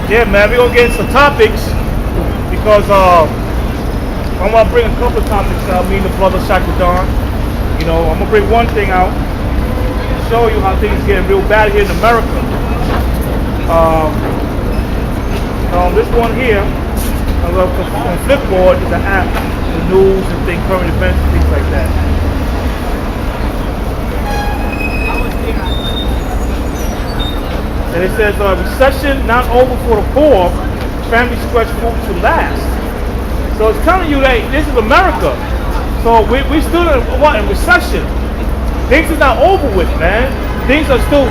Yeah, man, we're gonna get into some topics because I'm gonna bring a couple of topics out. Me and the brother Shakadan. You know, I'm gonna bring one thing out to show you how things getting real bad here in America. This one here, on Flipboard, is an app for news and things, current events, and things like that. And it says, recession not over for the poor, families stretch food to last. So it's telling you that this is America. So we still in recession. Things are not over with, man. Things are still,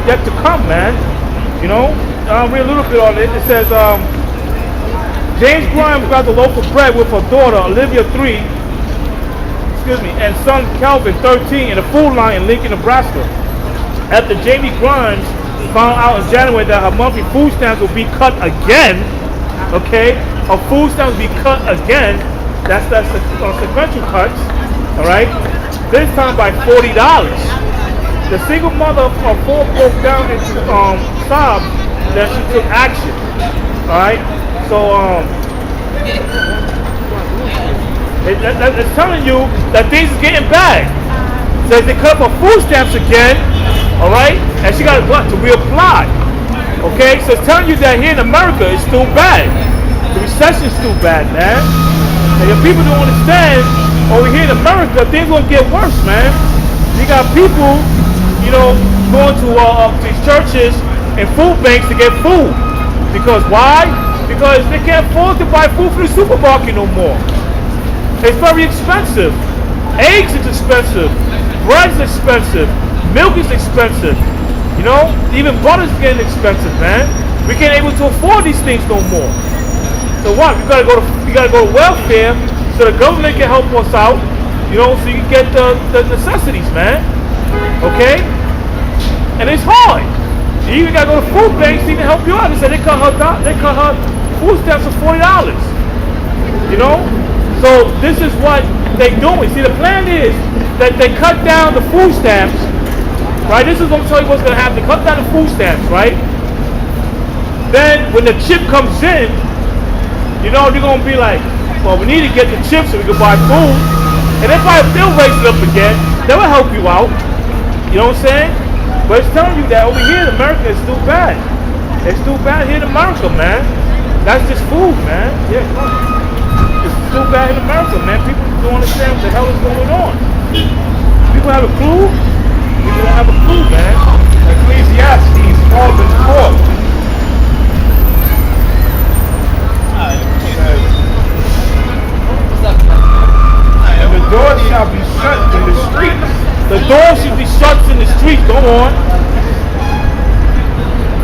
yet to come, man. You know? I'll read a little bit on it. It says, James Grimes got the loaf of bread with her daughter, Olivia 3, and son Calvin 13 in a food line in Lincoln, Nebraska. After Jamie Grimes found out in January that her monthly food stamps will be cut again, okay? Her food stamps will be cut again. That's sequential cuts, all right? This time by $40. The single mother of four broke down into sobs. Then she took action. Alright? So it's telling you that things is getting bad. Says they cut her food stamps again, alright? And she got to reapply. Okay? So it's telling you that here in America it's still bad. The recession is still bad, man. And if people don't understand, over here in America, things gonna get worse, man. You got people, you know, going to these churches and food banks to get food. Because why? Because they can't afford to buy food from the supermarket no more. It's very expensive. Eggs is expensive. Bread is expensive. Milk is expensive. You know, even butter's getting expensive, man. We can't able to afford these things no more. So what? We gotta go to welfare so the government can help us out. You know, so you can get the necessities, man. Okay? And it's hard. You even gotta go to food banks to even help you out. They said they cut her food stamps for $40. You know? So this is what they're doing. See, the plan is that they cut down the food stamps, right? This is what I'm telling you what's gonna happen. They cut down the food stamps, right? Then when the chip comes in, you know, they're gonna be like, well, we need to get the chips so we can buy food. And if they'll raise it up again, that will help you out. You know what I'm saying? But it's telling you that over here in America it's still bad. It's still bad here in America, man. That's just food, man. Yeah, come on. It's still bad in America, man. People don't understand what the hell is going on. People have a clue? People don't have a clue, man. Ecclesiastes 12:4. And the door shall be shut in the streets. The door should be shut in the streets. Go on.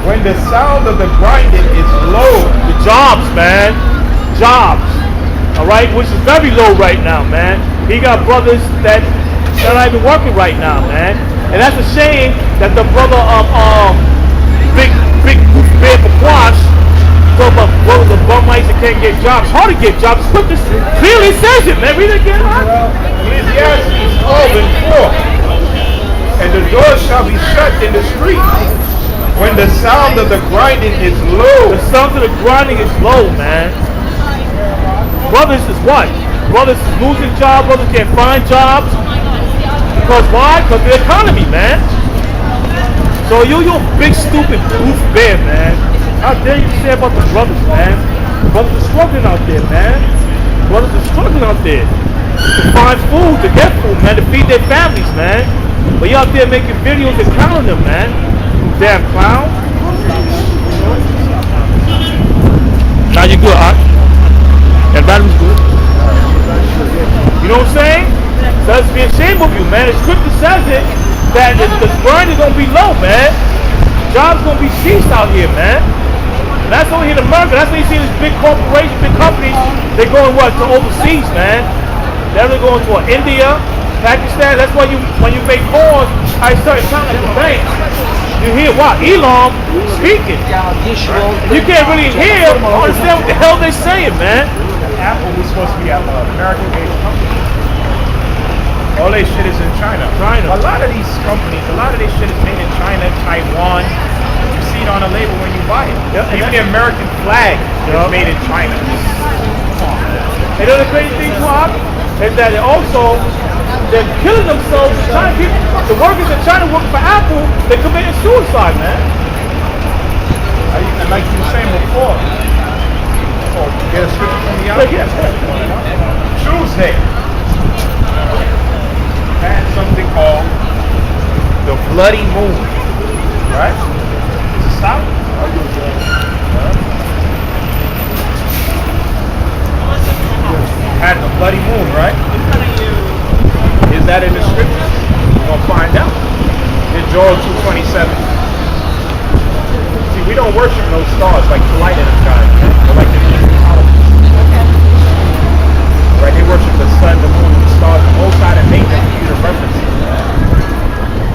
When the sound of the grinding is low. The jobs, man. Jobs. Alright? Which is very low right now, man. He got brothers that are not even working right now, man. And that's a shame that the brother of Big Bear Bakwash talk about brothers of bum-mites that can't get jobs. It's hard to get jobs. Look, this clearly says it, man. Read it again, huh? Ecclesiastes 12:4. And the door shall be shut in the street when the sound of the grinding is low. The sound of the grinding is low, man. Brothers is what? Brothers is losing jobs. Brothers can't find jobs. Because why? Because of the economy, man. So you big stupid goof bear, man. How dare you say about the brothers, man? Brothers are struggling out there, man. Brothers are struggling out there to find food, to get food, man, to feed their families, man. But you out there making videos and clowning them, man. You damn clown. Now you're good, huh? And battery's good. You know what I'm saying? So let's be ashamed of you, man. The scripture says it that the grind is gonna be low, man. Jobs gonna be ceased out here, man. And that's only in America. That's when you see these big corporations, big companies. They're going to overseas, man. They're going to India, Pakistan. That's why when you make calls, I start sounding like the bank. You hear what? Elon speaking. You can't really hear or understand what the hell they're saying, man. Apple was supposed to be an American-based company. All their shit is in China. A lot of these companies, a lot of their shit is made in China, Taiwan. You see it on the label when you buy fire. Yeah, and Even the American flag is made in China. And the crazy thing, Rob, is that they're killing themselves in China. The workers in China working for Apple, they're committing suicide, man. And like you were saying before, get a scripture from the out. Yes. Tuesday had something called the bloody moon, right? Stop. Had the bloody moon, right? Is that in the scriptures? We're gonna find out. In Joel 2:27. See, we don't worship those stars like the light in the sky, or like the right? They worship the sun, the moon, the stars, the Most High that made them for you to reference it.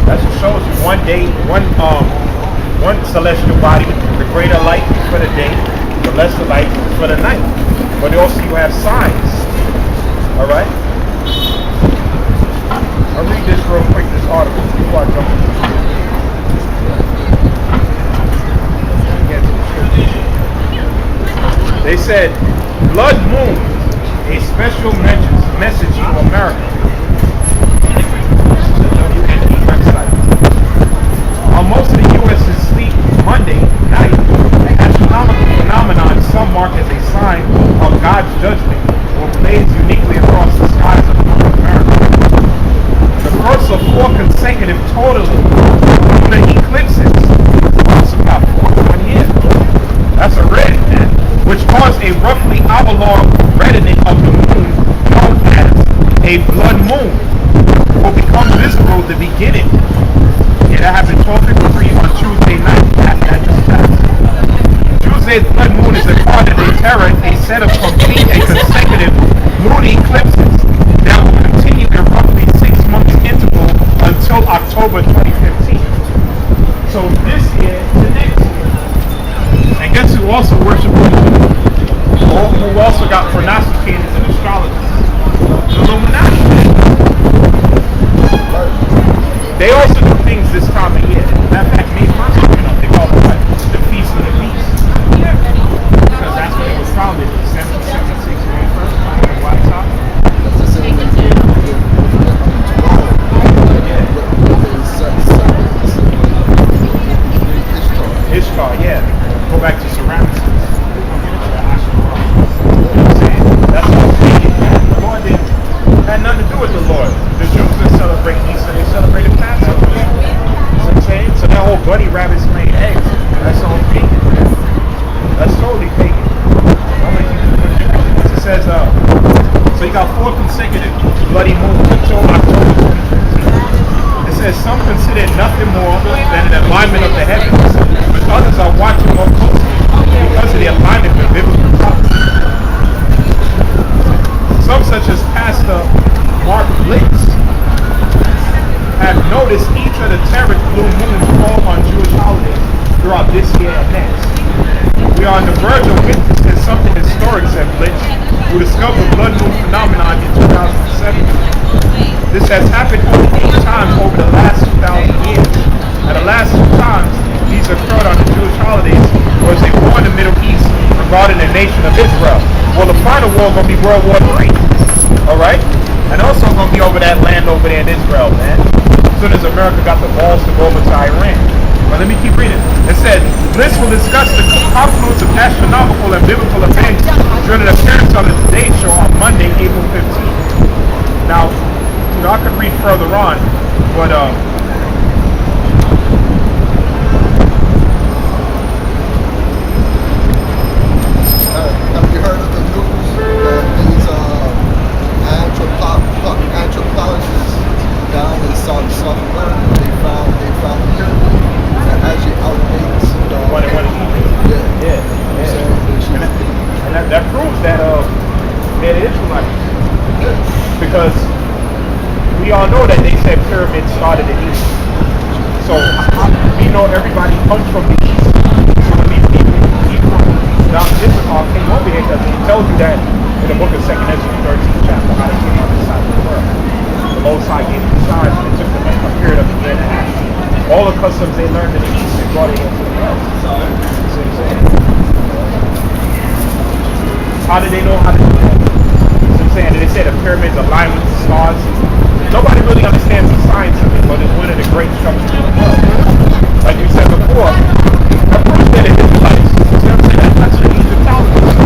That's what shows you one day, one celestial body, the greater light is for the day, the lesser light is for the night. But also you have signs. Alright? I'll read this real quick, this article, before I jump into it. They said, blood moon, a special message to America. The website. While most of the U.S. is asleep Monday night, an astronomical phenomenon some mark as a sign of God's judgment will blaze uniquely across the skies of North America. The first of 4 consecutive total lunar eclipses, also got 4 years. That's a red, man, which caused a roughly hour-long reddening of the moon known as a blood moon, will become visible at the beginning. Yeah, that happened 12:53 on Tuesday night. That just passed. Tuesday's blood moon is a part of a set of complete and consecutive lunar eclipses that will continue in roughly 6 months interval until October 2015. So this year to next year. And guess who also worship who also got prognosticators and astrologers? The Illuminati. They also do things this time of year. Matter of fact, me personally, they call it what? The Feast of the Beast. Because that's when it was founded, 1776, May 1st, in White Sox. Ishtar, yeah. Go back to ceramics. That's what I'm saying. The Lord had nothing to do with the Lord. The Jews didn't celebrate Easter, they celebrated Passover. You know what I'm saying? So that whole bunny rabbits laying eggs, that's all pagan. That's totally pagan. It says, so you got 4 consecutive bloody moons until October 2015. It says some consider it nothing more than an alignment of the heavens, but others are watching more closely because of the alignment with biblical prophecy. Some, such as Pastor Mark Blitz, have noticed each of the Terran blue moons fall on Jewish holidays throughout this year and next. We are on the verge of witnessing something historic, said Blitz, who discovered the blood moon phenomenon in 2007. This has happened only 8 times over the last 2,000 years. And the last 2 times these occurred on the Jewish holidays was a war in the Middle East regarding the nation of Israel. Well, the final war is going to be World War III. Alright? And also going to be over that land over there in Israel, man. As soon as America got the balls to go over to Iran. But let me keep reading. It said, Bliss will discuss the confluence of astronomical and biblical events during an appearance on the Today Show on Monday, April 15th. Now, you know, I could read further on, but have you heard of the news that these anthropologists down in South America, they found a pyramid that actually outdates the what it is. Yeah. And that proves that they're Israelites. Because we all know that they said pyramids started in Egypt. So we know everybody comes from the East. So when these people down this came over here, because he tells you that in the book of 2 Ezra, 13th chapter, how they came on this side of the world. The Most High gave them signs, and it took them a period of a year and a half. All the customs they learned in the East, they brought it into the West. How did they know how to do that? You know what I'm saying? They say the pyramids align with the stars. Nobody really understands the science of it, but it's one of the great structures in the world. Like we said before, the first day the Israelites, you know what I'm saying? That's what Egypt tells us.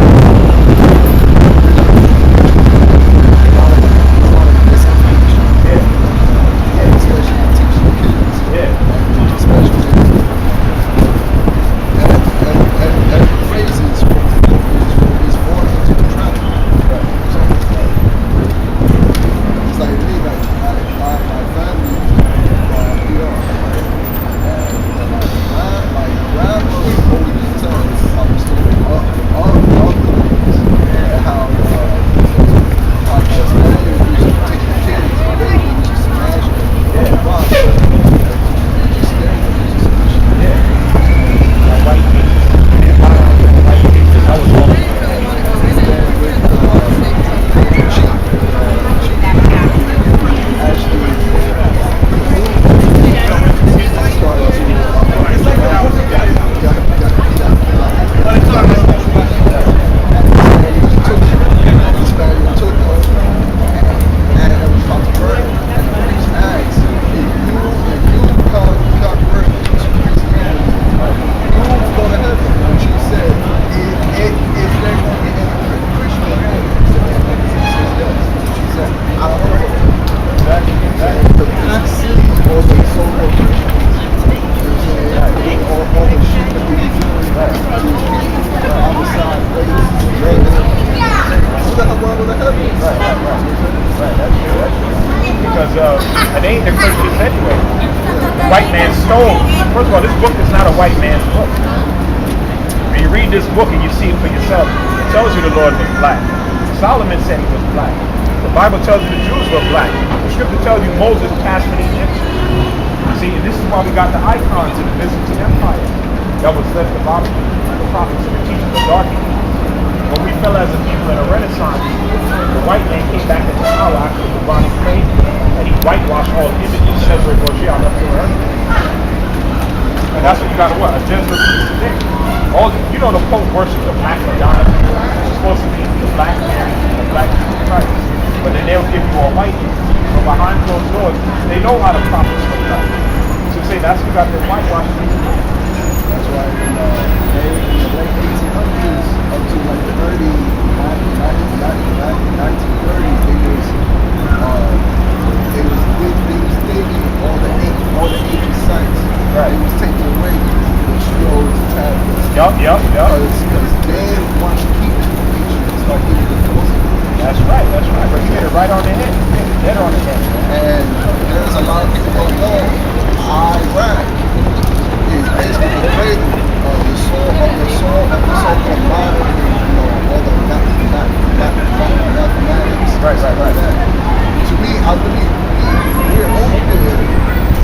And they ain't the Christians anyway. The white man stole. First of all, this book is not a white man's book. When you read this book and you see it for yourself, it tells you the Lord was black. Solomon said he was black. The Bible tells you the Jews were black. The scripture tells you Moses passed for the Egyptians. See, and this is why we got the icons in the Byzantine Empire. That was left the Bible, the prophets and the teachers of dark ages. When we fell as a people in a Renaissance, the white man came back into power after the bubonic plague, and he whitewashed all the images, Cesare Borgia left to earth. And that's what you got to what? A Jesuit priest today. All you know, the Pope worships the black Madonna. It's supposed to be the black man, the black Jesus Christ. But then they'll give you a white man. So behind closed doors, they know how to profit from that. So say that's what got their whitewashed people. That's why in the late 1800s up to like the 1930s, they was digging all the ancient sites. Right. They was taking away the scrolls and tablets. Yup. Because they want to keep it from ancient. It's like giving the closest. That's right. But you hit it right on the head. You hit it dead on the head. And there's a lot of people don't know Iraq is basically the cradle of the so-called modern, all the mathematics. Right. To me, I believe we're over there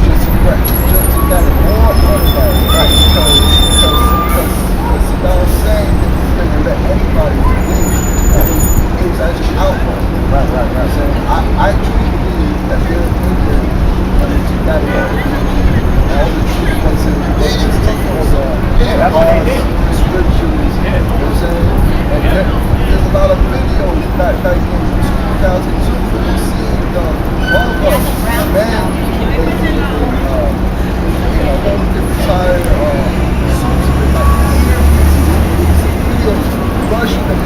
just to get more organized. Right. Because Saddam Hussein didn't let anybody win. It was actually outright. Right. So I truly believe that they're in there to that all the truth was in the they just take all the that's what they did. scriptures. Yeah. You know what I'm saying? And there's a lot of videos back in 2002 where you see one of them, man, basically, in a whole different side suits with like videos rushing them,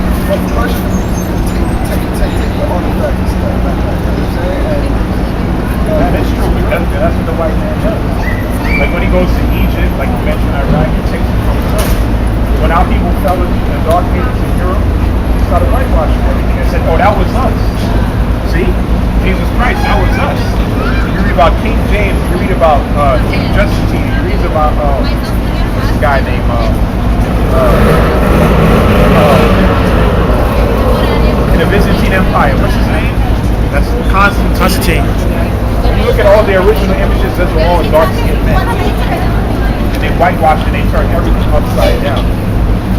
take the artifact and stuff like that. You know what I'm saying? That is true. That's what the white man does. Like when he goes to Egypt, like you mentioned Iraq, he takes it from himself. When our people fell in the dark ages in Europe, he started whitewashing everything and said, oh, that was us. See? Jesus Christ, that was us. You read about King James, you read about King Justine, you read about what's this guy named in the Byzantine Empire, what's his name? That's Constantine. When you look at all the original images, those were all dark-skinned men. And they whitewashed and they turned everything upside down.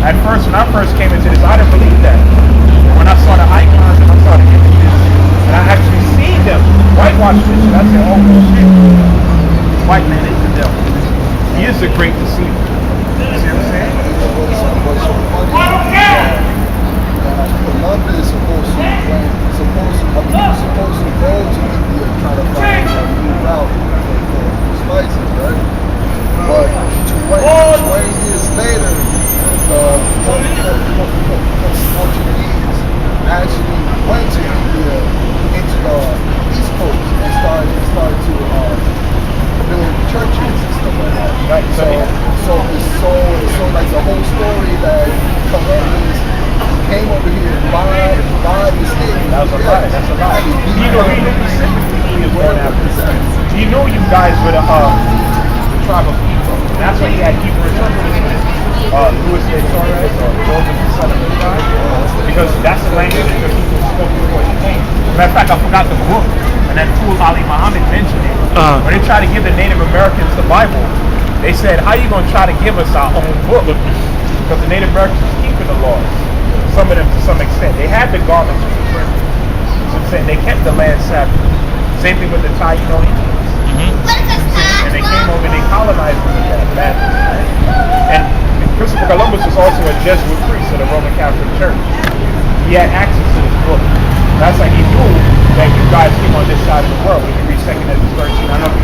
At first, when I first came into this, I didn't believe that. When I saw the icons and I saw the images, and I actually seen them whitewash this shit, I said, oh shit, white man is the devil. He is a great deceiver. You see what I'm saying? like the whole story that Columbus came over here and lied and stick. That was a lie. That's a lie. You know specifically who he was going after. You know you guys were the tribe of Ephraim. That's why he had Hebrew interpreters. Louis de Torres or Joseph the son of the tribe. Because that's the language that the people spoke before he came. Matter of fact, I forgot the book. And then Tul Ali Muhammad mentioned it. When they tried to give the Native Americans the Bible, they said, how are you going to try to give us our own book? Because the Native Americans were keeping the laws. Some of them to some extent. They had the garments of the prince. So I'm saying they kept the land Sabbath. Same thing with the Taino Indians. And they came over and they colonized them with that badness, right? And Christopher Columbus was also a Jesuit priest of the Roman Catholic Church. He had access to this book. That's like he knew that you guys came on this side of the world. When you read 2 Ezra 13, I don't know if